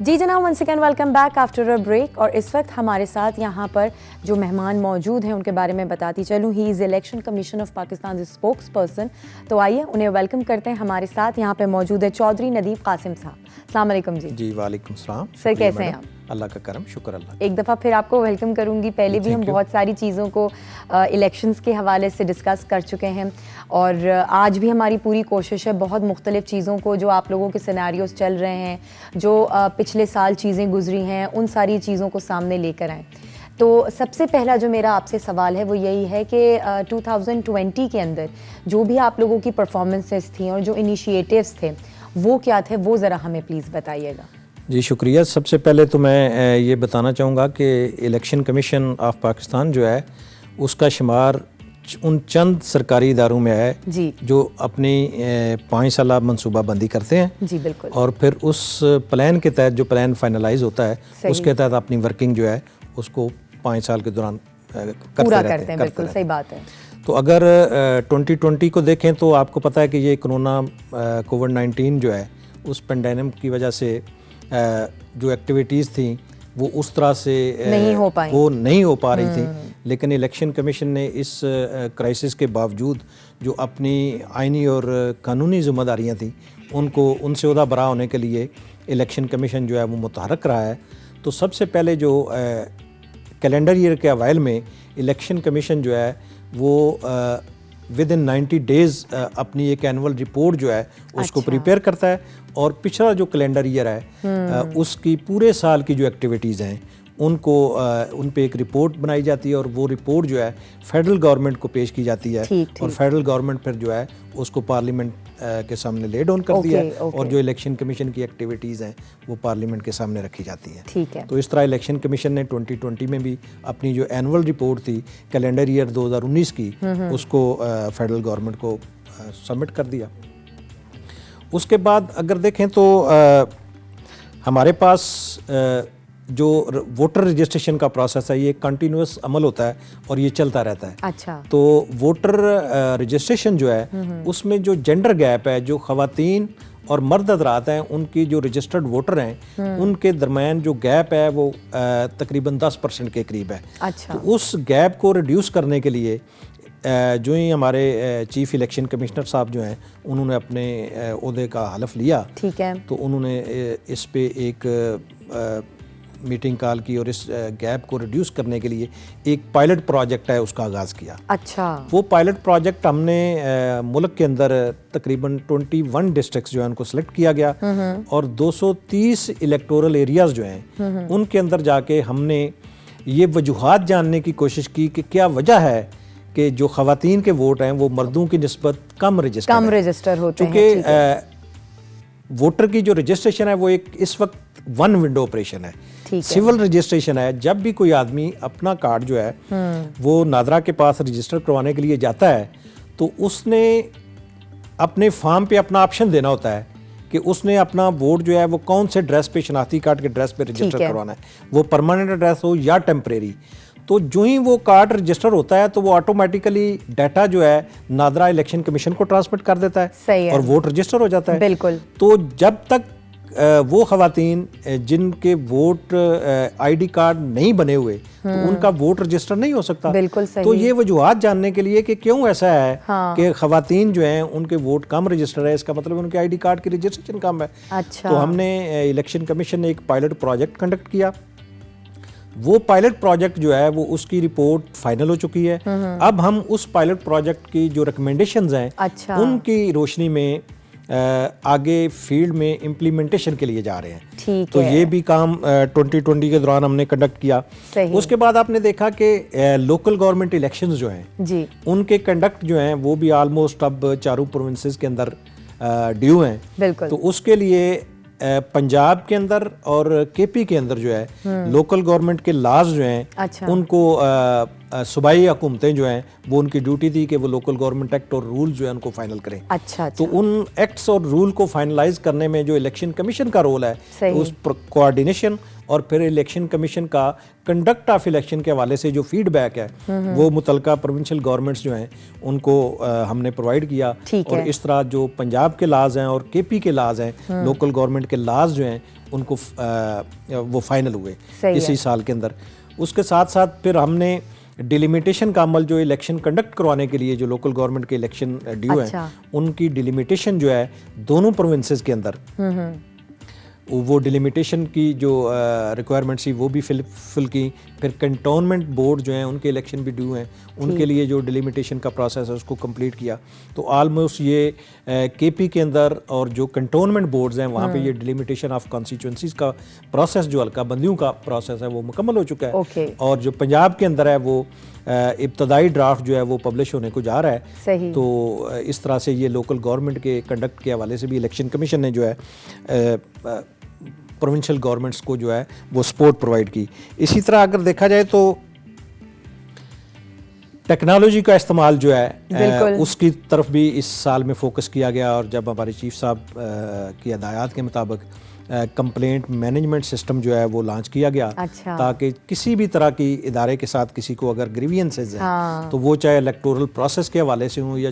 जी जनाब, once again welcome back after a break. और इस वक्त हमारे साथ यहाँ पर जो मेहमान मौजूद हैं उनके बारे में बताती चलूँ। He is election commission of Pakistan spokes person. तो आइए उन्हें वेलकम करते हैं। हमारे साथ यहाँ पे मौजूद है चौधरी नदीब कासिम साहब। अस्सलाम वालेकुम जी। जी वालेकुम सलाम। सर कैसे हैं आप? अल्लाह का करम, शुक्र अल्लाह। एक दफ़ा फिर आपको वेलकम करूंगी। पहले भी हम बहुत सारी चीज़ों को इलेक्शंस के हवाले से डिस्कस कर चुके हैं और आज भी हमारी पूरी कोशिश है बहुत मुख्तलिफ चीज़ों को, जो आप लोगों के सिनेरियोस चल रहे हैं, जो पिछले साल चीज़ें गुजरी हैं, उन सारी चीज़ों को सामने लेकर आएँ। तो सबसे पहला जो मेरा आपसे सवाल है वो यही है कि 2020 के अंदर जो भी आप लोगों की परफॉर्मेंसेस थी और जो इनिशिएटिव्स थे वो क्या थे, वो ज़रा हमें प्लीज़ बताइएगा। जी शुक्रिया। सबसे पहले तो मैं ये बताना चाहूँगा कि इलेक्शन कमीशन ऑफ पाकिस्तान जो है उसका शुमार उन चंद सरकारी इदारों में है जी, जो अपनी 5 साला मनसूबाबंदी करते हैं। जी बिल्कुल। और फिर उस प्लान के तहत जो प्लान फाइनलाइज होता है उसके तहत अपनी वर्किंग जो है उसको 5 साल के दौरान पूरा करते हैं। बिल्कुल सही बात है। तो अगर 2020 को देखें तो आपको पता है कि ये कोरोना कोविड-19 जो है उस पेंडेमिक की वजह से जो एक्टिविटीज़ थी वो उस तरह से नहीं हो पा रही थी। लेकिन इलेक्शन कमीशन ने इस क्राइसिस के बावजूद जो अपनी आइनी और कानूनी जिम्मेदारियां थी उनको उनसे ओहदा बरा होने के लिए इलेक्शन कमीशन जो है वो मुतहरक रहा है। तो सबसे पहले जो कैलेंडर ईयर के अवाइल में इलेक्शन कमीशन जो है वो विद इन 90 डेज़ अपनी एक एनुअल रिपोर्ट जो है उसको प्रिपेयर करता है और पिछला जो कैलेंडर ईयर है उसकी पूरे साल की जो एक्टिविटीज़ हैं उनको उन पे एक रिपोर्ट बनाई जाती है और वो रिपोर्ट जो है फेडरल गवर्नमेंट को पेश की जाती है। और फेडरल गवर्नमेंट फिर जो है उसको पार्लियामेंट के सामने ले डाउन करती है और जो इलेक्शन कमीशन की एक्टिविटीज़ हैं वो पार्लियामेंट के सामने रखी जाती हैं। ठीक है। तो इस तरह इलेक्शन कमीशन ने 2020 में भी अपनी जो एनुअल रिपोर्ट थी कैलेंडर ईयर 2019 की उसको फेडरल गवर्नमेंट को सबमिट कर दिया। उसके बाद अगर देखें तो हमारे पास जो वोटर रजिस्ट्रेशन का प्रोसेस है ये कंटिन्यूस अमल होता है और ये चलता रहता है। अच्छा। तो वोटर रजिस्ट्रेशन जो है उसमें जो जेंडर गैप है, जो ख़वातीन और मर्द हज़रात हैं उनकी जो रजिस्टर्ड वोटर हैं उनके दरमियान जो गैप है वो तकरीबन 10% के करीब है। अच्छा। तो उस गैप को रिड्यूस करने के लिए जो ही हमारे चीफ इलेक्शन कमिश्नर साहब जो हैं उन्होंने अपने ओहदे का हलफ लिया। ठीक है। तो उन्होंने इस पे एक मीटिंग कॉल की और इस गैप को रिड्यूस करने के लिए एक पायलट प्रोजेक्ट है उसका आगाज़ किया। अच्छा। वो पायलट प्रोजेक्ट हमने मुल्क के अंदर तकरीबन 21 डिस्ट्रिक्ट्स जो है उनको सिलेक्ट किया गया और 230 इलेक्टोरल एरियाज़ जो हैं उनके अंदर जाके हमने ये वजूहात जानने की कोशिश की कि क्या वजह है कि जो ख़वातीन के वोट हैं वो मर्दों की निस्बत कम रजिस्टर होते हैं। चूँकि वोटर की जो रजिस्ट्रेशन है वो एक इस वक्त वन विंडो ऑपरेशन है, सिविल रजिस्ट्रेशन है। जब भी कोई आदमी अपना कार्ड जो है वो नादरा के पास रजिस्टर करवाने के लिए जाता है तो उसने अपने फॉर्म पे अपना ऑप्शन देना होता है कि उसने अपना वोट जो है वो कौन से ड्रेस पे, शनाख्ती कार्ड के ड्रेस पे रजिस्टर करवाना है, वो परमानेंट एड्रेस हो या टेम्परेरी। तो जो ही वो कार्ड रजिस्टर होता है तो वो ऑटोमेटिकली डाटा जो है नादरा इलेक्शन कमीशन को ट्रांसमिट कर देता है और वोट रजिस्टर हो जाता है। बिल्कुल। तो जब तक वो ख़वातीन जिनके वोट आईडी कार्ड नहीं बने हुए तो उनका वोट रजिस्टर नहीं हो सकता। बिल्कुल सही। तो ये वजूहात जानने के लिए कि क्यों ऐसा है कि ख़वातीन जो हैं उनके वोट कम रजिस्टर है, इसका मतलब उनके आईडी कार्ड की रजिस्ट्रेशन कम है। अच्छा। तो हमने इलेक्शन कमीशन ने एक पायलट प्रोजेक्ट कंडक्ट किया। वो पायलट प्रोजेक्ट जो है वो उसकी रिपोर्ट फाइनल हो चुकी है। अब हम उस पायलट प्रोजेक्ट की जो रिकमेंडेशंस हैं अच्छा, उनकी रोशनी में आगे फील्ड में इम्प्लीमेंटेशन के लिए जा रहे हैं। ठीक तो है। ये भी काम 2020 के दौरान हमने कंडक्ट किया। सही। उसके बाद आपने देखा कि लोकल गवर्नमेंट इलेक्शंस जो हैं जी उनके कंडक्ट जो हैं वो भी आलमोस्ट अब चारों प्रोविंसेस के अंदर ड्यू हैं। बिल्कुल। तो उसके लिए पंजाब के अंदर और केपी के अंदर जो है लोकल गवर्नमेंट के लॉज जो हैं अच्छा, उनको सूबाई हुकूमतें जो हैं वो उनकी ड्यूटी थी कि वो लोकल गवर्नमेंट एक्ट और रूल जो है उनको फाइनल करें। अच्छा। तो उन एक्ट्स और रूल को फाइनलाइज करने में जो इलेक्शन कमीशन का रोल है, तो उस कोऑर्डिनेशन और फिर इलेक्शन कमीशन का कंडक्ट ऑफ इलेक्शन के हवाले से जो फीडबैक है वो मुतलका प्रोविंशियल गवर्नमेंट्स जो हैं उनको हमने प्रोवाइड किया। और इस तरह जो पंजाब के लाज हैं और केपी के लाज हैं, लोकल गवर्नमेंट के लाज जो हैं उनको वो फाइनल हुए इसी साल के अंदर। उसके साथ साथ फिर हमने डिलिमिटेशन का अमल जो इलेक्शन कंडक्ट करवाने के लिए जो लोकल गवर्नमेंट के इलेक्शन ड्यू हैं उनकी डिलिमिटेशन जो है दोनों प्रोविंसेस के अंदर वो डिलिमिटेशन की जो रिक्वायरमेंट्स थी वो भी फिल की। फिर कंटोनमेंट बोर्ड जो हैं उनके इलेक्शन भी ड्यू हैं, उनके लिए जो डिलिमिटेशन का प्रोसेस है उसको कंप्लीट किया। तो ऑलमोस्ट ये केपी के अंदर और जो कंटोनमेंट बोर्ड्स हैं वहाँ पे ये डिलिमिटेशन ऑफ कॉन्स्टिट्यूंसीज का प्रोसेस जो हल्का बंदियों का प्रोसेस है वो मुकम्मल हो चुका है। और जो पंजाब के अंदर है वो इब्तदाई ड्राफ्ट जो है वो पब्लिश होने को जा रहा है। सही। तो इस तरह से ये लोकल गवर्नमेंट के कंडक्ट के हवाले से भी इलेक्शन कमीशन ने जो है प्रोविंशियल गवर्नमेंट्स को जो है वो सपोर्ट प्रोवाइड की। इसी तरह अगर देखा जाए तो टेक्नोलॉजी का इस्तेमाल जो है उसकी तरफ भी इस साल में फोकस किया गया। और जब हमारे चीफ साहब की हदायत के मुताबिक कंप्लेंट मैनेजमेंट सिस्टम जो है वो लॉन्च किया गया। अच्छा। ताकि किसी भी तरह की इदारे के साथ किसी को अगर ग्रीवियंसेस हैं तो वो चाहे इलेक्टोरल प्रोसेस के हवाले से हों या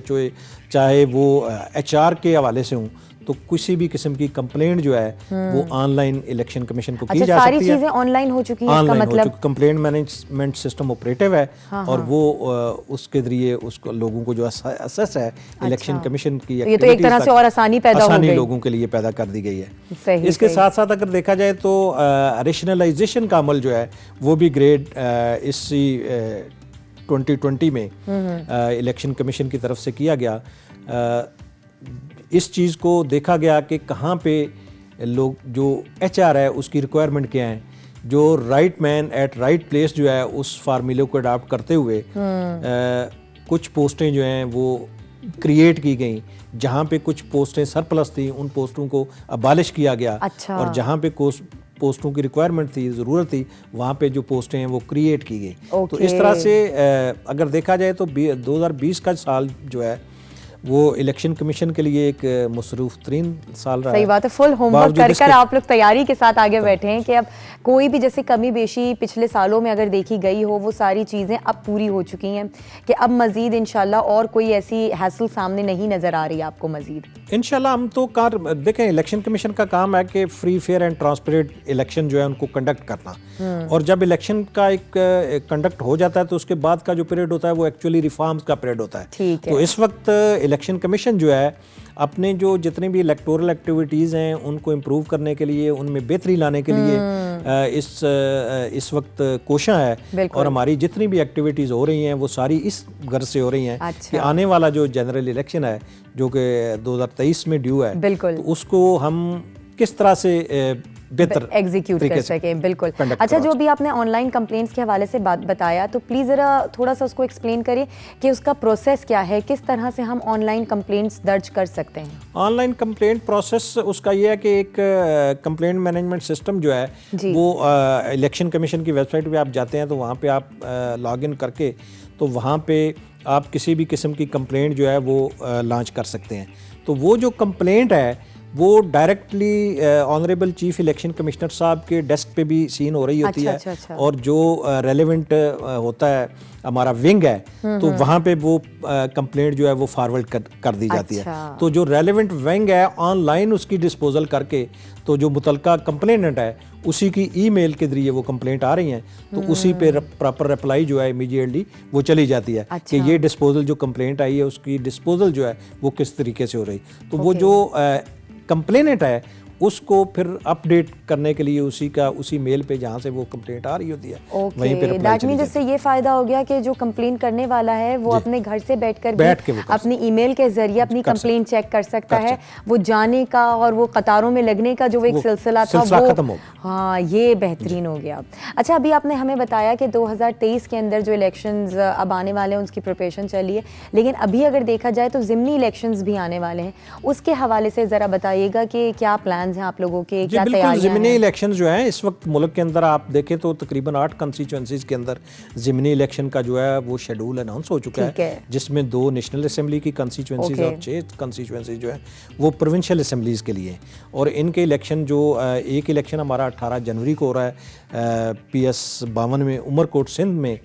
चाहे वो HR के हवाले से हों, तो किसी भी किस्म की कंप्लेंट जो है वो ऑनलाइन इलेक्शन कमीशन को की जा सकती है। सारी चीजें ऑनलाइन हो चुकी हैं, इसका मतलब कंप्लेंट मैनेजमेंट सिस्टम ऑपरेटिव है। और वो उसके जरिए उसको लोगों को जो असेस है इलेक्शन कमीशन की ये तो एक तरह से और आसानी पैदा हो गई, लोगों के लिए पैदा कर दी गई है। इसके साथ साथ अगर देखा जाए तो रेशनलाइजेशन का अमल जो है वो भी ग्रेड इसी 2020 में इलेक्शन कमीशन की तरफ से किया गया। इस चीज़ को देखा गया कि कहाँ पे लोग जो HR है उसकी रिक्वायरमेंट क्या है, जो right man eight right place जो है उस फार्मूले को अडॉप्ट करते हुए कुछ पोस्टें जो हैं वो क्रिएट की गई। जहाँ पे कुछ पोस्टें सरप्लस थी उन पोस्टों को अबालिश किया गया। अच्छा। और जहाँ पे पोस्टों की रिक्वायरमेंट थी, ज़रूरत थी, वहाँ पे जो पोस्टें हैं वो क्रिएट की गई। तो इस तरह से अगर देखा जाए तो 2020 का साल जो है वो इलेक्शन कमीशन के लिए एक मसरूफ तरीन साल रहा है। सही बात है। फुल होमवर्क कर आप लोग तैयारी के साथ आगे बैठे हैं कि अब कोई भी जैसे कमी बेशी पिछले सालों में अगर देखी गई हो वो सारी चीज़ें अब पूरी हो चुकी हैं कि अब मज़ीद इंशाल्लाह और कोई ऐसी हैसल सामने नहीं नज़र आ रही है आपको मज़ीद। इंशाल्लाह हम तो देखें इलेक्शन कमीशन का काम है कि free fair and transparent election जो है उनको कंडक्ट करना। और जब इलेक्शन का एक कंडक्ट हो जाता है तो उसके बाद का जो पीरियड होता है वो एक्चुअली रिफॉर्म्स का पीरियड होता है। ठीक है। तो इस वक्त इलेक्शन कमीशन जो है अपने जो जितने भी इलेक्टोरल एक्टिविटीज़ हैं उनको इम्प्रूव करने के लिए, उनमें बेहतरी लाने के लिए इस वक्त कोशिश है। और हमारी जितनी भी एक्टिविटीज़ हो रही हैं वो सारी इस गर्ज से हो रही हैं। अच्छा। कि आने वाला जो जनरल इलेक्शन है जो कि 2023 में ड्यू है, बिल्कुल, तो उसको हम किस तरह से बेहतर एग्जीक्यूट कर सके। बिल्कुल। अच्छा, जो भी आपने ऑनलाइन कंप्लेंट्स के हवाले से बात बताया तो प्लीज़ ज़रा थोड़ा सा उसको एक्सप्लेन करें कि उसका प्रोसेस क्या है, किस तरह से हम ऑनलाइन कंप्लेंट्स दर्ज कर सकते हैं। ऑनलाइन कंप्लेंट प्रोसेस उसका ये है कि एक कंप्लेंट मैनेजमेंट सिस्टम जो है वो इलेक्शन कमीशन की वेबसाइट पे आप जाते हैं तो वहाँ पे आप लॉग इन करके तो वहाँ पे आप किसी भी किस्म की कंप्लेंट जो है वो लॉन्च कर सकते हैं। तो वो जो कंप्लेंट है वो directly honourable chief election commissioner साहब के डेस्क पे भी सीन हो रही होती है। अच्छा। और जो रेलेवेंट होता है हमारा विंग है तो वहाँ पे वो कंप्लेंट जो है वो फॉरवर्ड कर दी जाती है। तो जो रेलेवेंट विंग है ऑनलाइन उसकी डिस्पोजल करके तो जो मुतलका कंप्लेनेंट है उसी की ईमेल के जरिए वो कंप्लेंट आ रही हैं तो उसी पे प्रॉपर रिप्लाई जो है इमीडिएटली वो चली जाती है। कि ये डिस्पोजल जो कंप्लेंट आई है उसकी डिस्पोजल जो है वो किस तरीके से हो रही। तो वो जो कंप्लेनेंट है उसको फिर अपडेट करने के लिए उसी मेल पे जहाँ से वो कंप्लेंट आ रही होती है वहीं पे रिप्लाई चली जाती है। जिससे ये फायदा हो गया कि जो कंप्लेंट करने वाला है वो अपने घर से बैठकर भी अपनी ईमेल के जरिए अपनी कंप्लेंट चेक कर सकता है। वो जाने का और वो कतारों में लगने का जो एक सिलसिला था वो खत्म हो। हाँ, ये बेहतरीन हो गया। अच्छा, अभी आपने हमें बताया कि 2023 के अंदर जो इलेक्शंस अब आने वाले हैं उसकी प्रिपरेशन चली है, लेकिन अभी अगर देखा जाए तो ज़िमनी इलेक्शंस भी आने वाले हैं, उसके हवाले से ज़रा बताइएगा कि क्या प्लान प्लान्स हैं आप लोगों के, जी क्या बिल्कुल, तैयारियां ज़िमनी हैं? इलेक्शन जो है इस वक्त मुल्क के अंदर आप देखें तो तकरीबन 8 कंस्टिट्यूंसीज़ के अंदर ज़िमनी इलेक्शन का जो है वो शेड्यूल अनाउंस हो चुका ठीक है, है। जिसमें 2 नेशनल असेंबली की कंस्टिट्यूंसीज़ और 6 कंस्टिट्यूंसीज जो है वो प्रोविंशियल असेंबलीज़ के लिए। और इनके इलेक्शन जो एक इलेक्शन हमारा 18 जनवरी को हो रहा है PS 52 में उमरकोट सिंध में,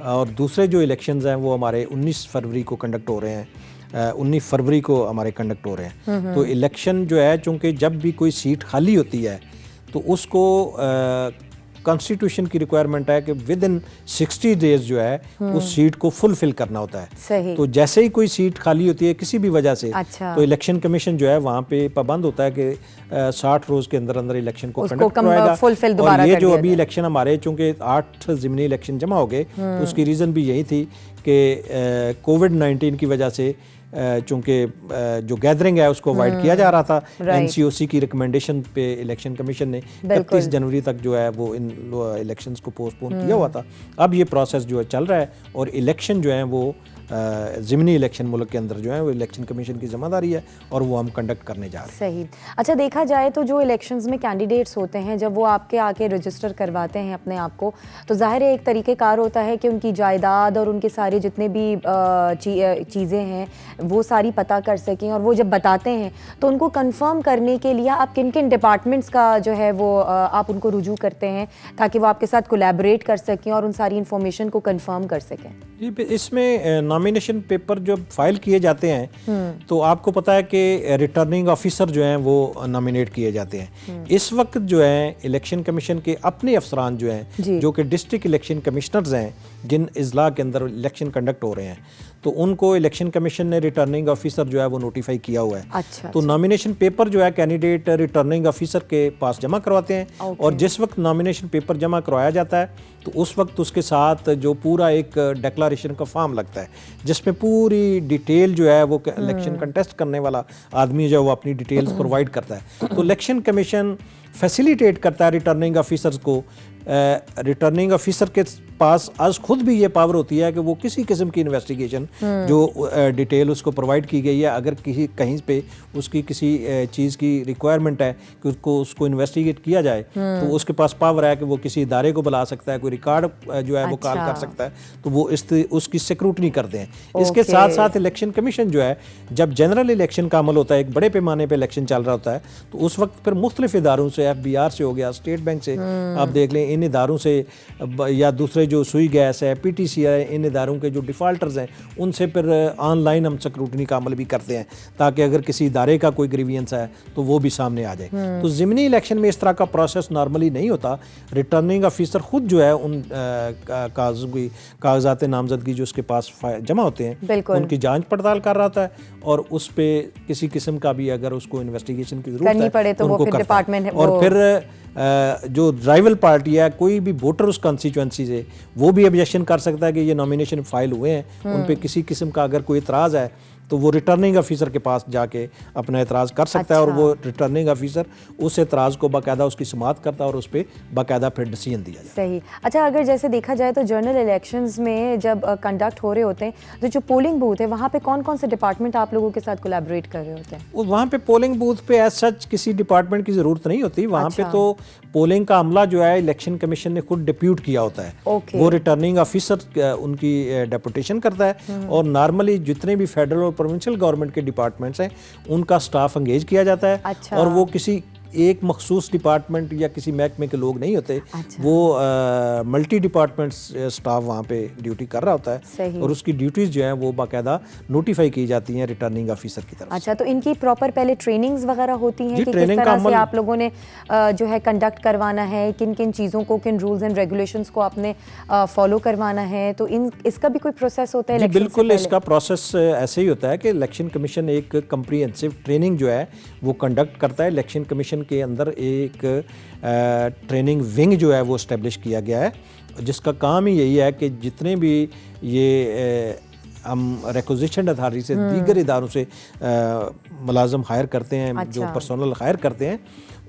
और दूसरे जो इलेक्शंस हैं वो हमारे 19 फरवरी को कंडक्ट हो रहे हैं, 19 फरवरी को हमारे कंडक्ट हो रहे हैं। तो इलेक्शन जो है, चूँकि जब भी कोई सीट खाली होती है तो उसको कॉन्स्टिट्यूशन की रिक्वायरमेंट है कि विद इन 60 डेज जो है उस सीट को फुलफिल करना होता है। सही। तो जैसे ही कोई सीट खाली होती है किसी भी वजह से, अच्छा। तो इलेक्शन कमीशन जो है वहाँ पे पाबंद होता है कि 60 रोज के अंदर अंदर इलेक्शन को कंडक्ट करवाएगा। फुलफिल दोबारा और ये कर जो दिया अभी जाए। इलेक्शन हमारे चूँकि 8 ज़िमनी इलेक्शन जमा हो गए, तो उसकी रीज़न भी यही थी कि कोविड-19 की वजह से चूँकि जो गैदरिंग है उसको अवॉइड किया जा रहा था। NCOC की रिकमेंडेशन पे इलेक्शन कमीशन ने 31 जनवरी तक जो है वो इन इलेक्शंस को पोस्टपोन किया हुआ था। अब ये प्रोसेस जो है चल रहा है और इलेक्शन जो है वो ज़िमनी इलेक्शन मुल्क के अंदर जो है वो इलेक्शन कमीशन की जिम्मेदारी है और वो हम कंडक्ट करने जा रहे हैं। सही। अच्छा, देखा जाए तो जो इलेक्शंस में कैंडिडेट्स होते हैं, जब वो आपके आके रजिस्टर करवाते हैं अपने आप को, तो ज़ाहिर है एक तरीक़ेकार होता है कि उनकी जायदाद और उनके सारे जितने भी चीज़ें हैं वो सारी पता कर सकें। और वो जब बताते हैं तो उनको कंफर्म करने के लिए आप किन किन डिपार्टमेंट्स का जो है वो आप उनको रुजू करते हैं ताकि वो आपके साथ कोलैबोरेट कर सकें और उन सारी इन्फॉर्मेशन को कंफर्म कर सकें? जी, इसमें नॉमिनेशन पेपर जब फाइल किए जाते हैं तो आपको पता है कि रिटर्निंग ऑफिसर जो हैं वो नॉमिनेट किए जाते हैं। इस वक्त जो है इलेक्शन कमीशन के अपने अफसरान जो हैं, जो कि डिस्ट्रिक्ट इलेक्शन कमिश्नर्स हैं, जिन इजला के अंदर इलेक्शन कंडक्ट हो रहे हैं, तो उनको इलेक्शन कमीशन ने रिटर्निंग ऑफिसर जो है वो नोटिफाई किया हुआ है। अच्छा, तो नॉमिनेशन पेपर जो है कैंडिडेट रिटर्निंग ऑफिसर के पास जमा करवाते हैं। और जिस वक्त नॉमिनेशन पेपर जमा करवाया जाता है तो उस वक्त उसके साथ जो पूरा एक डिक्लेरेशन का फॉर्म लगता है, जिसमें पूरी डिटेल जो है वो इलेक्शन कंटेस्ट करने वाला आदमी जो है वो अपनी डिटेल्स प्रोवाइड करता है। तो इलेक्शन कमीशन फैसिलिटेट करता है रिटर्निंग ऑफिसर्स को। रिटर्निंग ऑफिसर के पास आज खुद भी ये पावर होती है कि वो किसी किस्म की इन्वेस्टिगेशन जो डिटेल उसको प्रोवाइड की गई है, अगर कहीं पे उसकी किसी चीज़ की रिक्वायरमेंट है कि उसको इन्वेस्टिगेट किया जाए, तो उसके पास पावर है कि वो किसी इदारे को बुला सकता है, कोई रिकॉर्ड जो है वो कॉल कर सकता है, तो वो उसकी सिक्रूटनी करते हैं। इसके साथ साथ इलेक्शन कमीशन जो है, जब जनरल इलेक्शन का अमल होता है, एक बड़े पैमाने पर इलेक्शन चल रहा होता है, तो उस वक्त फिर मुख्तलिफ इदारों से, FBR से हो गया, स्टेट बैंक से आप देख लें, इन इदारों से या दूसरे जो सुई गैस है, PTC है, इन इदारों के जो डिफ़ॉल्टर्स हैं उनसे फिर ऑनलाइन हम स्क्रूटनी का अमल भी करते हैं ताकि अगर किसी इदारे का कोई ग्रीवियंस है तो वो भी सामने आ जाए। तो ज़िमनी इलेक्शन में इस तरह का प्रोसेस नॉर्मली नहीं होता। रिटर्निंग ऑफिसर खुद जो है उन कागजात नामजदगी जो उसके पास जमा होते हैं उनकी जांच पड़ताल कर रहा होता है और उस पर किसी किस्म का भी अगर उसको इन्वेस्टिगेशन की जरूरत है पड़े तो वो फिर डिपार्टमेंट और फिर जो राइवल पार्टी है, कोई भी वोटर उस कॉन्स्टिट्यूंसी से, वो भी ऑब्जेक्शन कर सकता है कि ये नॉमिनेशन फाइल हुए हैं, उन पे किसी किस्म का अगर कोई इतराज़ है तो वो रिटर्निंग ऑफिसर के पास जाके अपना एतराज़ कर सकता है और वो रिटर्निंग ऑफिसर उस एतराज़ को बाकायदा उसकी समाअत करता है और उस पर बाकायदा फिर डिसीजन दिया जाए। सही। अच्छा, अगर जैसे देखा जाए तो जनरल इलेक्शंस में जब कंडक्ट हो रहे होते हैं तो जो पोलिंग बूथ है वहाँ पे कौन कौन से डिपार्टमेंट आप लोगों के साथ कोलैबोरेट कर रहे होते हैं? वहाँ पे पोलिंग बूथ पे एज सच किसी डिपार्टमेंट की ज़रूरत नहीं होती। वहाँ पे तो पोलिंग का अमला जो है इलेक्शन कमीशन ने खुद डिप्यूट किया होता है। वो रिटर्निंग ऑफिसर उनकी डेपुटेशन करता है और नॉर्मली जितने भी फेडरल और प्रोविंशियल गवर्नमेंट के डिपार्टमेंट्स हैं उनका स्टाफ एंगेज किया जाता है। और वो किसी एक मखसूस डिपार्टमेंट या किसी महकमे के लोग नहीं होते। वो मल्टी डिपार्टमेंट स्टाफ वहाँ पे ड्यूटी कर रहा होता है और उसकी ड्यूटीज़ जो हैं वो बाकायदा नोटिफाई की जाती हैं रिटर्निंग ऑफिसर की तरफ। अच्छा, तो इनकी प्रॉपर पहले ट्रेनिंग्स वगैरह होती हैं कि किस तरह से आप लोगों ने जो है कंडक्ट करवाना है, किन किन चीज़ों को, किन रूल्स एंड रेगुलेशंस को आपने फॉलो करवाना है, तो इसका भी कोई प्रोसेस होता है? बिल्कुल, इसका प्रोसेस ऐसे ही होता है कि इलेक्शन कमीशन एक कम्प्रीहेंसिव ट्रेनिंग जो है वो कंडक्ट करता है। इलेक्शन कमीशन के अंदर एक ट्रेनिंग विंग जो है वो इस्टेब्लिश किया गया है जिसका काम ही यही है कि जितने भी ये हम रिक्विजिशन अथॉरिटी से दीगर इदारों से मुलाजम हायर करते हैं, जो पर्सनल हायर करते हैं,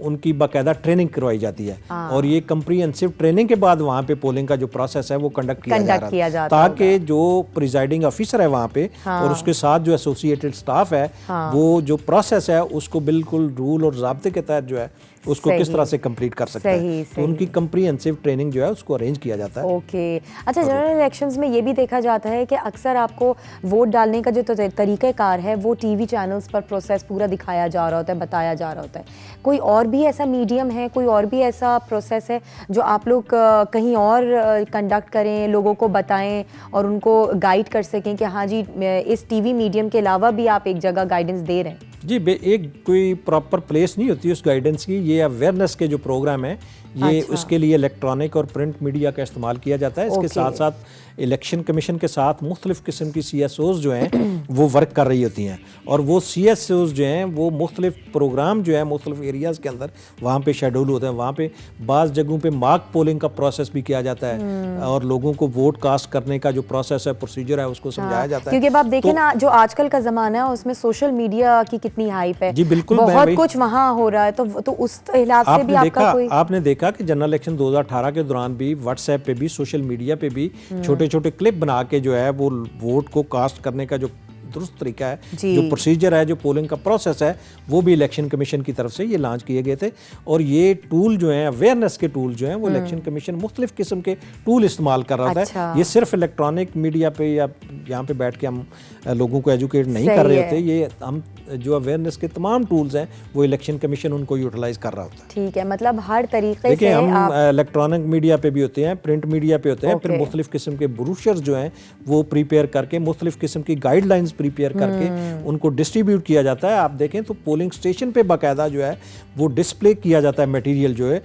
उनकी बाकायदा ट्रेनिंग करवाई जाती है और ये कंप्रीहेंसिव ट्रेनिंग के बाद वहाँ पे पोलिंग का जो प्रोसेस है वो कंडक्ट किया जा रहा है, ताकि जो प्रिजाइडिंग ऑफिसर है वहाँ पे और उसके साथ जो एसोसिएटेड स्टाफ है वो जो प्रोसेस है उसको बिल्कुल रूल और ज़ाब्ते के तहत जो है उसको किस तरह से कंप्लीट कर सकते हैं। तो उनकी कंप्रीहेंसिव ट्रेनिंग जो है उसको अरेंज किया जाता है। ओके अच्छा, जनरल इलेक्शंस में ये भी देखा जाता है कि अक्सर आपको वोट डालने का जो तरीक़ाकार है वो टीवी चैनल्स पर प्रोसेस पूरा दिखाया जा रहा होता है, बताया जा रहा होता है। कोई और भी ऐसा मीडियम है, कोई और भी ऐसा प्रोसेस है जो आप लोग कहीं और कंडक्ट करें, लोगों को बताएं और उनको गाइड कर सकें कि हाँ जी इस टीवी मीडियम के अलावा भी आप एक जगह गाइडेंस दे रहे हैं? जी, एक कोई प्रॉपर प्लेस नहीं होती उस गाइडेंस की। ये अवेयरनेस के जो प्रोग्राम है ये उसके लिए इलेक्ट्रॉनिक और प्रिंट मीडिया का इस्तेमाल किया जाता है। इसके साथ साथ इलेक्शन कमीशन के साथ मुख्तलिफ किस्म की CSOs जो हैं वो वर्क कर रही होती हैं और वो CSOs जो हैं वो मुख्तलिफ प्रोग्राम जो है मुख्तलिफ एरियाज़ के अंदर वहाँ पे शेड्यूल होते हैं। वहाँ पे बाज़ जगहों पे मॉक पोलिंग का प्रोसेस भी किया जाता है और लोगों को वोट कास्ट करने का जो प्रोसेस है, प्रोसीजर है, उसको समझाया जाता है। क्योंकि आप देखें ना जो आजकल का ज़माना है उसमें सोशल मीडिया की कितनी हाइप है। जी बिल्कुल, बहुत कुछ वहाँ हो रहा है, तो उस हिसाब से भी आपने देखा कि जनरल इलेक्शन 2018 के दौरान भी व्हाट्सएप पे भी, सोशल मीडिया पे भी छोटे छोटे क्लिप बना के जो है वो वोट को कास्ट करने का जो दुरुस्त तरीका है, जो प्रोसीजर है, जो पोलिंग का प्रोसेस है, वो भी इलेक्शन कमीशन की तरफ से ये लॉन्च किए गए थे। और ये टूल जो हैं, अवेयरनेस के टूल जो हैं, वो इलेक्शन कमीशन मुख्तलिफ किस्म के टूल इस्तेमाल कर रहा था। ये सिर्फ इलेक्ट्रॉनिक मीडिया पे या यहाँ पे बैठ के हम लोगों को एजुकेट नहीं कर रहे होते, ये हम जो अवेयरनेस के तमाम टूल्स हैं वो इलेक्शन कमीशन उनको यूटिलाइज कर रहा होता है। ठीक है, मतलब हर तरीके से हम इलेक्ट्रॉनिक मीडिया पे भी होते हैं, प्रिंट मीडिया पे होते हैं, फिर मुख्तलिफ किस्म के ब्रोशर्स जो हैं वो प्रिपेयर करके, मुख्तलिफ किस्म की गाइडलाइंस प्रिपेयर करके उनको डिस्ट्रीब्यूट किया जाता है। आप देखें तो पोलिंग स्टेशन पे बाकायदा जो है वो डिस्प्ले किया जाता है मटेरियल जो है,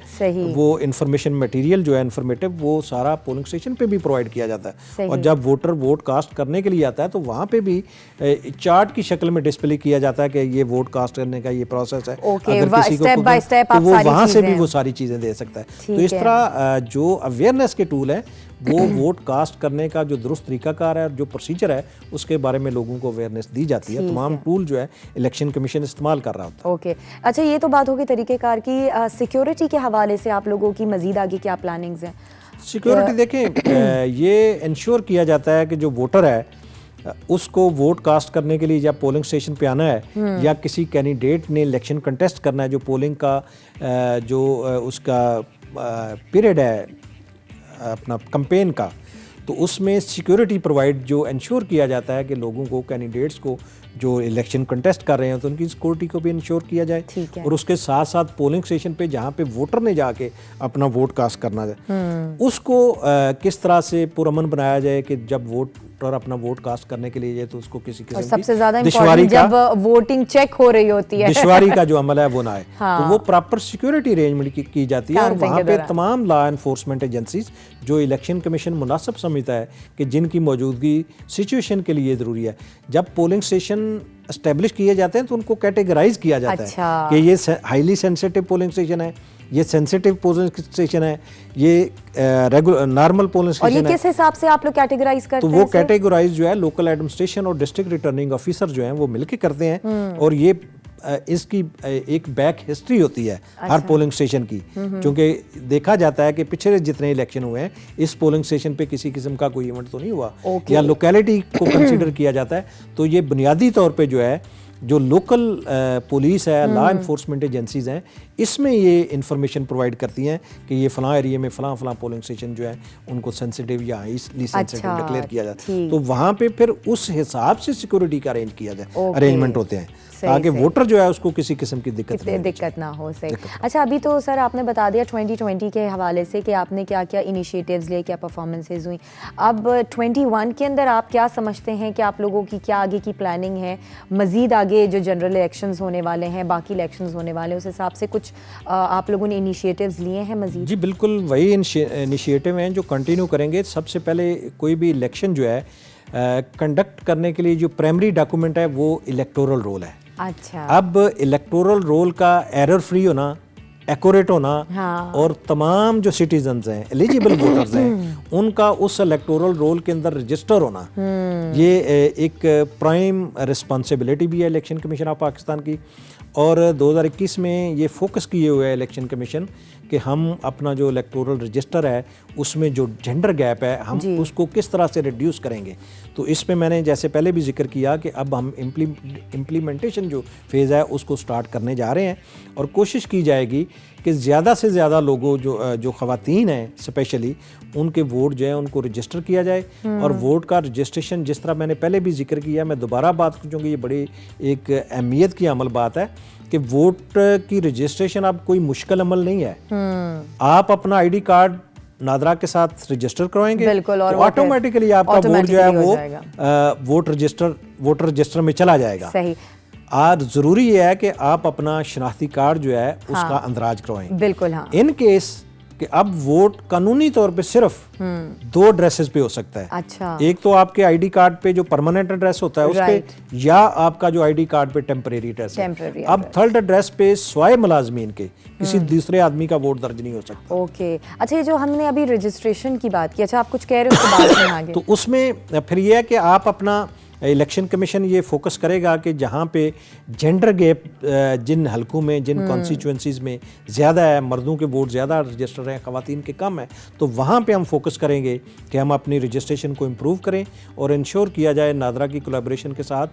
वो इंफॉर्मेशन मटेरियल जो है इन्फॉर्मेटिव, वो सारा पोलिंग स्टेशन पे भी प्रोवाइड किया जाता है। और जब वोटर वोट कास्ट करने के लिए आता है तो वहाँ पे भी चार्ट की शक्ल में डिस्प्ले किया जाता है कि ये वोट कास्ट करने का ये प्रोसेस है। अगर किसी को तो वो वहाँ से भी वो सारी चीज़ें दे सकता है। तो इस तरह जो अवेयरनेस के टूल हैं वो वोट कास्ट करने का जो दुरुस्त तरीकाकार है, जो प्रोसीजर है, उसके बारे में लोगों को अवेयरनेस दी जाती है। तमाम टूल जो है इलेक्शन कमीशन इस्तेमाल कर रहा होता है। ओके अच्छा, ये तो बात होगी तरीकेकार की। सिक्योरिटी के हवाले से आप लोगों की मजीद आगे क्या प्लानिंग्स हैं? सिक्योरिटी देखें, ये इंश्योर किया जाता है कि जो वोटर है उसको वोट कास्ट करने के लिए जब पोलिंग स्टेशन पे आना है या किसी कैंडिडेट ने इलेक्शन कंटेस्ट करना है, जो पोलिंग का जो उसका पीरियड है अपना कैंपेन का, तो उसमें सिक्योरिटी प्रोवाइड जो इंश्योर किया जाता है कि लोगों को, कैंडिडेट्स को जो इलेक्शन कंटेस्ट कर रहे हैं तो उनकी सिक्योरिटी को भी इंश्योर किया जाए। और उसके साथ साथ पोलिंग स्टेशन पे जहाँ पे वोटर ने जाके अपना वोट कास्ट करना है उसको किस तरह से पुरअमन बनाया जाए कि जब वोटर अपना वोट कास्ट करने के लिए जाए तो उसको किसी किस्म की सबसे ज्यादा इम्पोर्टेंट जब वोटिंग चेक हो रही होती है दिशवारी का जो अमल है वो ना आए। तो वो प्रॉपर सिक्योरिटी अरेंजमेंट की जाती है और वहाँ पे तमाम लॉ एनफोर्समेंट एजेंसीज जो इलेक्शन कमीशन मुनासिब समझता है कि जिनकी मौजूदगी सिचुएशन के लिए ज़रूरी है, जब पोलिंग स्टेशन एस्टेब्लिश किए जाते हैं तो उनको कैटेगराइज किया जाता है कि ये हाईली सेंसिटिव पोलिंग स्टेशन है, ये सेंसिटिव पोलिंग स्टेशन है, ये रेगुलर नॉर्मल पोलिंग स्टेशन है। और ये किस हिसाब से आप लोग कैटेगराइज करते हैं? तो वो कैटेगराइज जो है लोकल एडमिनिस्ट्रेशन और डिस्ट्रिक्ट रिटर्निंग ऑफिसर जो हैं वो मिलके करते हैं। और ये इसकी एक बैक हिस्ट्री होती है हर पोलिंग स्टेशन की, क्योंकि देखा जाता है कि पिछले जितने इलेक्शन हुए हैं इस पोलिंग स्टेशन पे किसी किस्म का कोई इवेंट तो नहीं हुआ या लोकेलिटी को कंसीडर किया जाता है। तो ये बुनियादी तौर पे जो है जो लोकल पुलिस है, लॉ इन्फोर्समेंट एजेंसीज हैं, इसमें ये इंफॉर्मेशन प्रोवाइड करती हैं कि ये फलां एरिया में फलां पोलिंग स्टेशन जो है उनको सेंसिटिव या हाईली सेंसिटिव डिक्लेयर किया जाता है। तो वहाँ पे फिर उस हिसाब से सिक्योरिटी का अरेंज किया जाए, अरेंजमेंट होते हैं ताकि वोटर जो है उसको किसी किस्म की दिक्कत ना हो। सही। अच्छा, अभी तो सर आपने बता दिया 2020 के हवाले से कि आपने क्या क्या इनिशिएटिव्स लिए, क्या परफॉर्मेंसेज हुई। अब 21 के अंदर आप क्या समझते हैं कि आप लोगों की क्या आगे की प्लानिंग है? मजीद आगे जो जनरल इलेक्शंस होने वाले हैं, बाकी इलेक्शंस होने वाले हैं, उस हिसाब से कुछ आप लोगों ने इनिशिएटिव्स लिए हैं मजीद? जी बिल्कुल, वही इनिशिएटिव हैं जो कंटिन्यू करेंगे। सबसे पहले कोई भी इलेक्शन जो है कंडक्ट करने के लिए जो प्राइमरी डॉक्यूमेंट है वो इलेक्टोरल रोल है। अच्छा। अब इलेक्टोरल रोल का एरर फ्री होना एक्यूरेट होना हाँ। और तमाम जो सिटीजन्स हैं, एलिजिबल वोटर्स हैं, उनका उस इलेक्टोरल रोल के अंदर रजिस्टर होना, ये एक प्राइम रिस्पॉन्सिबिलिटी भी है इलेक्शन कमीशन ऑफ पाकिस्तान की। और 2021 में ये फोकस किए हुए है इलेक्शन कमीशन कि हम अपना जो इलेक्टोरल रजिस्टर है उसमें जो जेंडर गैप है हम उसको किस तरह से रिड्यूस करेंगे। तो इस पे मैंने जैसे पहले भी जिक्र किया कि अब हम इम्प्लीमेंटेशन जो फेज़ है उसको स्टार्ट करने जा रहे हैं और कोशिश की जाएगी कि ज़्यादा से ज़्यादा लोगों जो ख़वातीन हैं स्पेशली उनके वोट जो है उनको रजिस्टर किया जाए। और वोट का रजिस्ट्रेशन जिस तरह मैंने पहले भी जिक्र किया, मैं दोबारा बात करूँगी, ये बड़ी एक अहमियत की अमल बात है कि वोट की रजिस्ट्रेशन अब कोई मुश्किल अमल नहीं है। आप अपना आईडी कार्ड नादरा के साथ रजिस्टर करवाएंगे, बिल्कुल, और तो ऑटोमेटिकली आपका वोट जो है वो वोटर रजिस्टर में चला जाएगा। सही। आज ज़रूरी ये है कि आप अपना शनाख्ती कार्ड जो है उसका अंदराज करवाएं। बिल्कुल हाँ। इन केस कि अब वोट कानूनी तौर पे सिर्फ 2 एड्रेसेस पे हो सकता है। अच्छा। एक तो आपके आईडी कार्ड पे जो परमानेंट एड्रेस होता है उस पे, या आपका जो आईडी कार्ड पे टेम्परेरी एड्रेस है। अब थर्ड एड्रेस पे स्वाय मुलाजमीन के किसी दूसरे आदमी का वोट दर्ज नहीं हो सकता। ओके, अच्छा, ये जो हमने अभी रजिस्ट्रेशन की बात की, अच्छा आप कुछ कह रहे हो उसके बाद में आगे। तो उसमें फिर ये है कि आप अपना इलेक्शन कमीशन ये फोकस करेगा कि जहाँ पे जेंडर गैप जिन हलकों में, जिन कॉन्स्टिट्यूंसीज में ज़्यादा है, मर्दों के वोट ज़्यादा रजिस्टर हैं, ख़वातीन के कम है, तो वहाँ पे हम फोकस करेंगे कि हम अपनी रजिस्ट्रेशन को इम्प्रूव करें और इंश्योर किया जाए नादरा की कोलैबोरेशन के साथ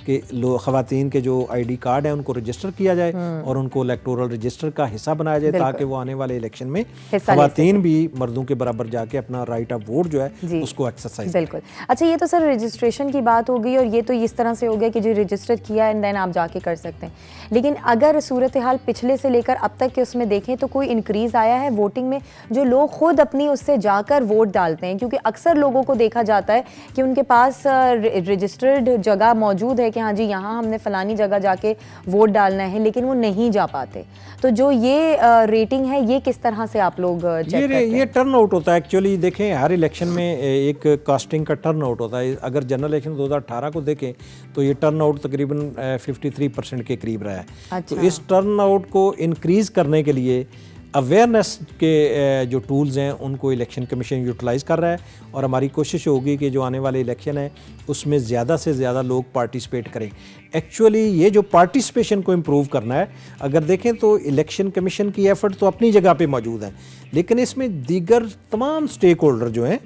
कि ख़वातीन के जो आईडी कार्ड हैं उनको रजिस्टर किया जाए और उनको इलेक्टोरल रजिस्टर का हिस्सा बनाया जाए ताकि वो आने वाले इलेक्शन में ख़वातीन भी मर्दों के बराबर जाके अपना राइट ऑफ वोट जो है उसको एक्सरसाइज। बिल्कुल। अच्छा, ये तो सर रजिस्ट्रेशन की बात हो गई और ये तो इस तरह से हो गया कि जो रजिस्टर किया एंड देन आप जाके कर सकते हैं, लेकिन अगर सूरत हाल पिछले से लेकर अब तक के उसमें देखें तो कोई इंक्रीज़ आया है वोटिंग में, जो लोग खुद अपनी उससे जाकर वोट डालते हैं? क्योंकि अक्सर लोगों को देखा जाता है कि उनके पास रजिस्टर्ड जगह मौजूद है कि हाँ जी यहाँ हमने फ़लानी जगह जाके वोट डालना है, लेकिन वो नहीं जा पाते। तो जो ये रेटिंग है ये किस तरह से आप लोग चेक करते हैं? ये टर्न आउट होता है। एक्चुअली देखें हर इलेक्शन में एक कास्टिंग का टर्न आउट होता है। अगर जनरल इलेक्शन 2018 को देखें तो ये टर्न आउट तकरीबन 53% के करीब रहा है। अच्छा। तो इस टर्न आउट को इंक्रीज़ करने के लिए अवेयरनेस के जो टूल्स हैं उनको इलेक्शन कमीशन यूटिलाइज़ कर रहा है और हमारी कोशिश होगी कि जो आने वाले इलेक्शन है उसमें ज़्यादा से ज़्यादा लोग पार्टिसिपेट करें। एक्चुअली ये जो पार्टिसिपेशन को इम्प्रूव करना है, अगर देखें तो इलेक्शन कमीशन की एफ़र्ट तो अपनी जगह पे मौजूद है, लेकिन इसमें दीगर तमाम स्टेक होल्डर जो हैं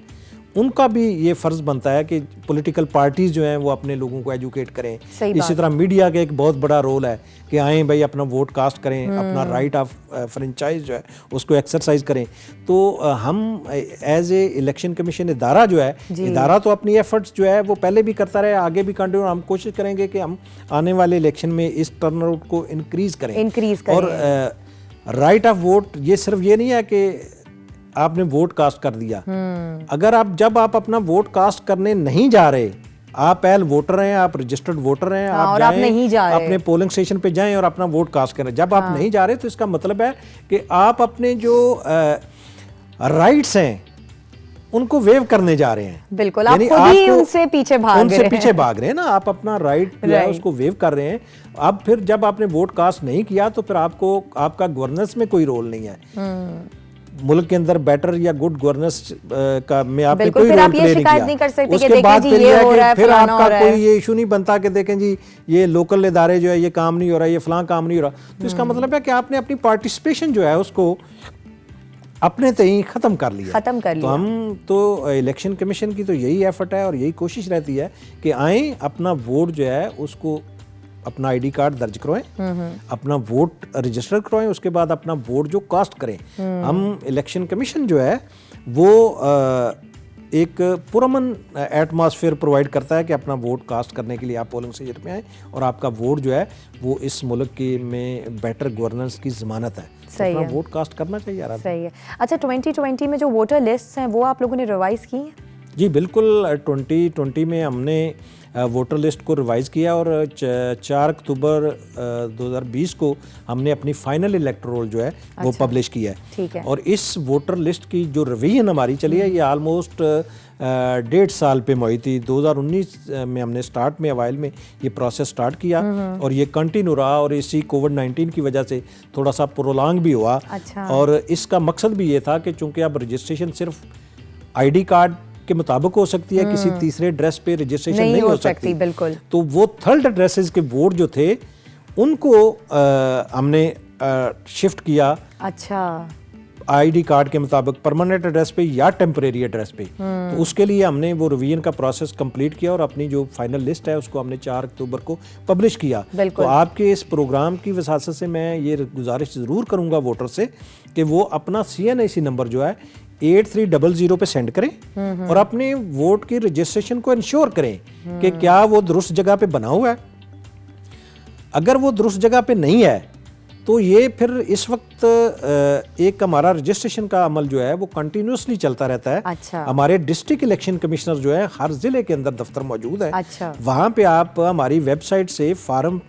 उनका भी ये फ़र्ज़ बनता है कि पॉलिटिकल पार्टीज़ जो हैं वो अपने लोगों को एजुकेट करें। इसी तरह मीडिया का एक बहुत बड़ा रोल है कि आएँ भाई अपना वोट कास्ट करें, अपना राइट ऑफ फ्रेंचाइज जो है उसको एक्सरसाइज करें। तो हम एज ए इलेक्शन कमीशन इदारा जो है, इदारा तो अपनी एफर्ट्स जो है वो पहले भी करता रहे, आगे भी कंटिन्यू। हम कोशिश करेंगे कि हम आने वाले इलेक्शन में इस टर्नआउट को इंक्रीज़ करें। और राइट ऑफ वोट ये सिर्फ ये नहीं है कि आपने वोट कास्ट कर दिया। अगर जब आप अपना वोट कास्ट करने नहीं जा रहे, आप पहल वोटर हैं, आप रजिस्टर्ड वोटर हैं, आप जाएं, नहीं जा रहे, अपने पोलिंग स्टेशन पे जाएं और अपना वोट कास्ट करें। जब आप नहीं जा रहे तो इसका मतलब है कि आप अपने जो राइट्स हैं उनको वेव करने जा रहे हैं। बिल्कुल, आप खुद ही उनसे पीछे भाग रहे हैं ना, आप अपना राइट जो है उसको वेव कर रहे हैं। अब फिर जब आपने वोट कास्ट नहीं किया तो फिर आपको आपका गवर्नेंस में कोई रोल नहीं है। मुल्क के अंदर बेटर या गुड गवर्नेंस का में आपने कोई रोल प्ले नहीं किया। उसके बाद फिर आपका कोई ये इशू नहीं बनता कि देखें जी ये लोकल इदारे जो है ये काम नहीं हो रहा, ये फलां काम नहीं हो रहा। तो इसका मतलब है कि आपने अपनी पार्टिसिपेशन जो है उसको अपने तय ख़त्म कर लिया। तो हम तो इलेक्शन कमीशन की तो यही एफर्ट है और यही कोशिश रहती है कि आएँ अपना वोट जो है उसको अपना आईडी कार्ड दर्ज करवाएं, अपना वोट रजिस्टर करवाएं, उसके बाद अपना वोट जो कास्ट करें। हम इलेक्शन कमीशन जो है वो एक पुरअमन एटमॉस्फेयर प्रोवाइड करता है कि अपना वोट कास्ट करने के लिए आप पोलिंग स्टेशन में आएँ और आपका वोट जो है वो इस मुल्क के में बेटर गवर्नेंस की ज़मानत है। सही है, वोट कास्ट करना चाहिए यार। सही है। अच्छा, 2020 में जो वोटर लिस्ट हैं वो आप लोगों ने रिवाइज़ की हैं? जी बिल्कुल, 2020 में हमने वोटर लिस्ट को रिवाइज़ किया और 4 अक्टूबर 2020 को हमने अपनी फाइनल इलेक्टोरल रोल जो है वो पब्लिश किया है। ठीक है। और इस वोटर लिस्ट की जो रिवीजन हमारी चली है ये ऑलमोस्ट 1.5 साल पे हुई थी। 2019 में हमने स्टार्ट में अवाइल में ये प्रोसेस स्टार्ट किया और ये कंटिन्यू रहा और इसी कोविड-19 की वजह से थोड़ा सा प्रोलॉन्ग भी हुआ। अच्छा। और इसका मकसद भी ये था कि चूंकि अब रजिस्ट्रेशन सिर्फ आईडी कार्ड के मुताबिक हो सकती है, किसी तीसरे एड्रेस पे रजिस्ट्रेशन नहीं हो सकती। बिल्कुल। तो वो थर्ड एड्रेसेस के वोट जो थे उनको हमने शिफ्ट किया। अच्छा। आईडी कार्ड के मुताबिक परमानेंट एड्रेस पे या टेम्परेरी एड्रेस पे। तो उसके लिए हमने वो रिवीजन का प्रोसेस कंप्लीट किया और अपनी जो फाइनल लिस्ट है उसको हमने 4 अक्टूबर को पब्लिश किया। तो आपके इस प्रोग्राम की वसासत से मैं ये गुजारिश ज़रूर करूंगा वोटर से कि वो अपना CNIC नंबर जो है 8300 पे सेंड करें और अपने वोट की रजिस्ट्रेशन को इंश्योर करें कि क्या वो दुरुस्त जगह पे बना हुआ है। अगर वो दुरुस्त जगह पे नहीं है तो ये फिर इस वक्त एक हमारा रजिस्ट्रेशन का अमल जो है वो कंटिन्यूसली चलता रहता है। अच्छा। हमारे डिस्ट्रिक्ट इलेक्शन कमिश्नर जो है हर जिले के अंदर दफ्तर मौजूद है। अच्छा। वहाँ पे आप हमारी वेबसाइट से फार्म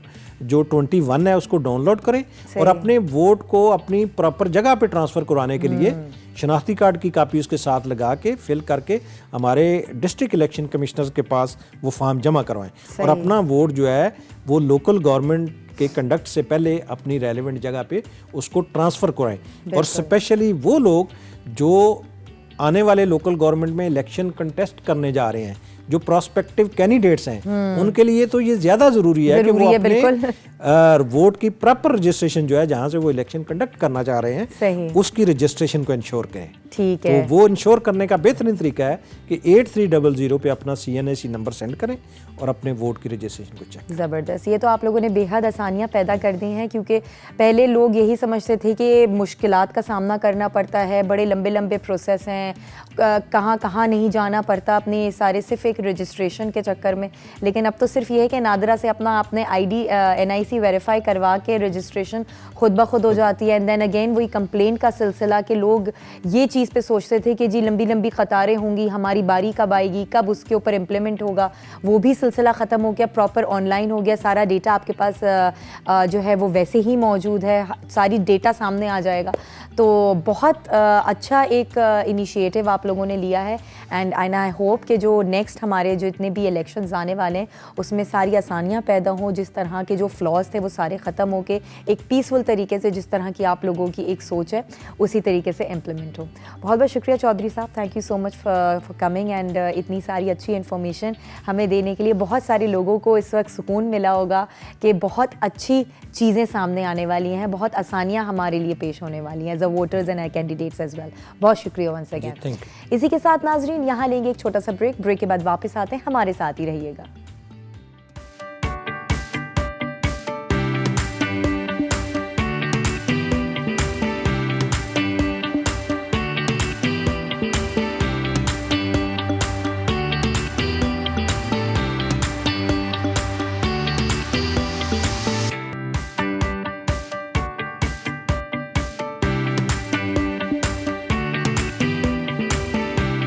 जो 21 है उसको डाउनलोड करें और अपने वोट को अपनी प्रॉपर जगह पे ट्रांसफ़र करवाने के लिए शनाख्ती कार्ड की कापी उसके साथ लगा के फिल करके हमारे डिस्ट्रिक्ट इलेक्शन कमिश्नर के पास वो फॉर्म जमा करवाएं और अपना वोट जो है वो लोकल गवर्नमेंट के कंडक्ट से पहले अपनी रेलेवेंट जगह पे उसको ट्रांसफ़र कराएं। और स्पेशली वो लोग जो आने वाले लोकल गवर्नमेंट में इलेक्शन कंटेस्ट करने जा रहे हैं, जो प्रोस्पेक्टिव कैंडिडेट्स हैं, उनके लिए तो ये ज़्यादा ज़रूरी है कि वो अपने वोट की प्रॉपर रजिस्ट्रेशन जो है जहाँ से वो इलेक्शन कंडक्ट करना चाह रहे हैं उसकी रजिस्ट्रेशन को इंश्योर करें। ठीक है। तो वो इंश्योर करने का बेहतरीन तरीका है कि 8300 पे अपना CNIC नंबर सेंड करें और अपने वोट की रजिस्ट्रेशन को चेक। ज़बरदस्त। ये तो आप लोगों ने बेहद आसानियाँ पैदा कर दी हैं क्योंकि पहले लोग यही समझते थे कि मुश्किलात का सामना करना पड़ता है, बड़े लंबे लंबे प्रोसेस हैं, कहाँ कहाँ नहीं जाना पड़ता अपने सारे सिर्फ एक रजिस्ट्रेशन के चक्कर में। लेकिन अब तो सिर्फ ये है कि नादरा से अपना आपने ID NIC वेरीफाई करवा के रजिस्ट्रेशन खुद ब खुद हो जाती है। एंड देन अगेन वही कंप्लेंट का सिलसिला कि लोग ये चीज़ पे सोचते थे कि जी लंबी लंबी कतारें होंगी, हमारी बारी कब आएगी, कब उसके ऊपर इम्प्लीमेंट होगा, वो भी सिलसिला ख़त्म हो गया, प्रॉपर ऑनलाइन हो गया, सारा डेटा आपके पास जो है वो वैसे ही मौजूद है, सारी डेटा सामने आ जाएगा। तो बहुत अच्छा एक इनिशिएटिव आप लोगों ने लिया है एंड आई होप कि जो नेक्स्ट हमारे जो इतने भी इलेक्शंस आने वाले हैं उसमें सारी आसानियाँ पैदा हों, जिस तरह के जो फ्लॉज थे वो सारे ख़त्म हो के एक पीसफुल तरीके से जिस तरह की आप लोगों की एक सोच है उसी तरीके से इम्प्लीमेंट हो। बहुत बहुत शुक्रिया चौधरी साहब, thank you so much for coming and इतनी सारी अच्छी इन्फॉर्मेशन हमें देने के लिए। बहुत सारे लोगों को इस वक्त सुकून मिला होगा कि बहुत अच्छी चीज़ें सामने आने वाली हैं, बहुत आसानियाँ हमारे लिए पेश होने वाली हैं as a voters and candidates as well. बहुत शुक्रिया वंस अगेन। इसी के साथ नाजरीन यहाँ लेंगे एक छोटा सा ब्रेक के बाद वापस आते हैं, हमारे साथ ही रहिएगा।